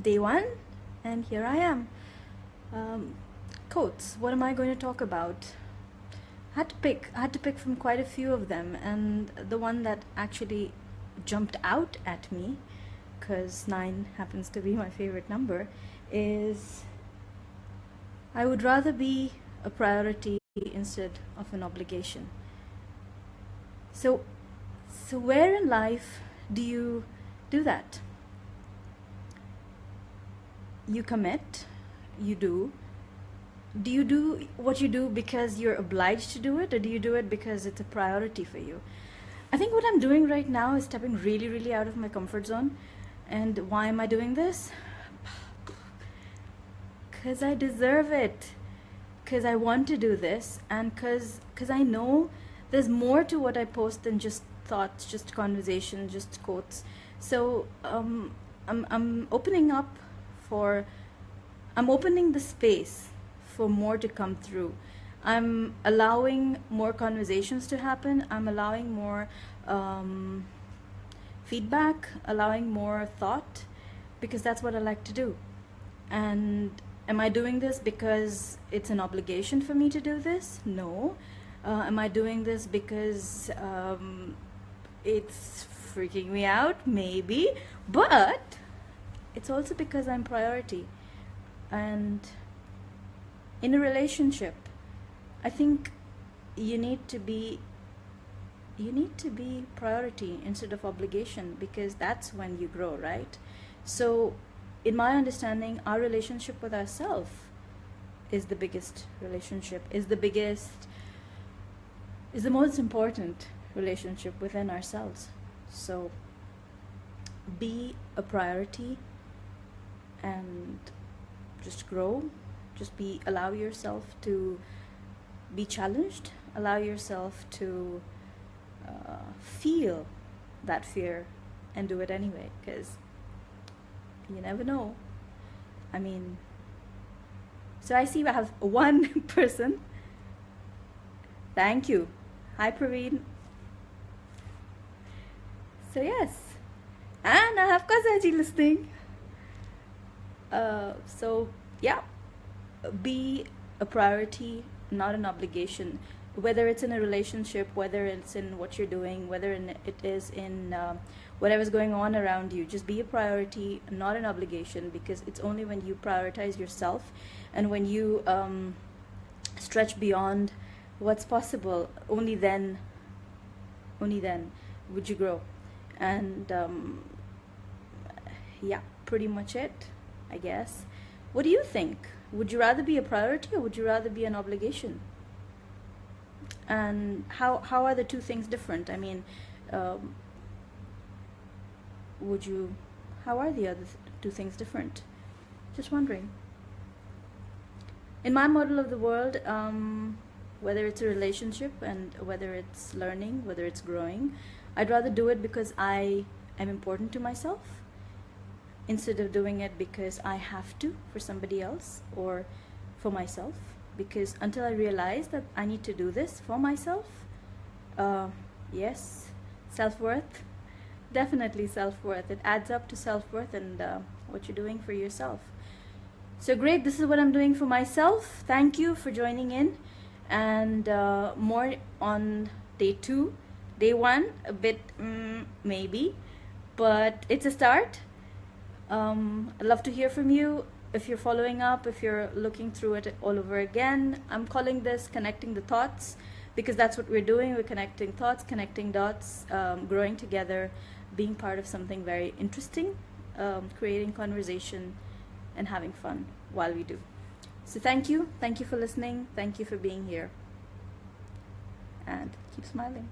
day one, and here I am. Quotes. What am I going to talk about? I had to pick from quite a few of them, and the one that actually jumped out at me, because 9 happens to be my favorite number, is I would rather be a priority instead of an obligation. So where in life do you do that? You commit, you do. Do you do what you do because you're obliged to do it, or do you do it because it's a priority for you? I think what I'm doing right now is stepping really, really out of my comfort zone. And why am I doing this? Because I deserve it. Because I want to do this, and because I know there's more to what I post than just thoughts, just conversation, just quotes. So I'm opening up I'm opening the space for more to come through. I'm allowing more conversations to happen. I'm allowing more feedback, allowing more thought, because that's what I like to do. And am I doing this because it's an obligation for me to do this? No. Am I doing this because it's freaking me out? Maybe. But it's also because I'm priority. And in a relationship, I think you need to be priority instead of obligation, because that's when you grow, right? So in my understanding, our relationship with ourselves is the biggest relationship, is the most important relationship within ourselves. So be a priority and just grow. Allow yourself to be challenged, allow yourself to feel that fear, and do it anyway, because you never know. I mean, so I see I have one person. Thank you. Hi, Praveen. So yes, and I have Kazaji listening. So yeah, be a priority, not an obligation. Whether it's in a relationship, whether it's in what you're doing, whether it is in whatever's going on around you, just be a priority, not an obligation, because it's only when you prioritize yourself and when you stretch beyond what's possible, only then would you grow. And yeah, pretty much it, I guess. What do you think? Would you rather be a priority, or would you rather be an obligation? And how are the two things different? I mean, how are the other two things different? Just wondering. In my model of the world, whether it's a relationship and whether it's learning, whether it's growing, I'd rather do it because I am important to myself, instead of doing it because I have to for somebody else or for myself. Because until I realize that I need to do this for myself, yes, self-worth, definitely self-worth. It adds up to self-worth and what you're doing for yourself. So great, this is what I'm doing for myself. Thank you for joining in, and more on day 2. Day 1, a bit maybe, but it's a start. I'd love to hear from you. If you're following up, if you're looking through it all over again, I'm calling this connecting the thoughts, because that's what we're doing. We're connecting thoughts, connecting dots, growing together, being part of something very interesting, creating conversation and having fun while we do. So thank you for listening, thank you for being here, and keep smiling.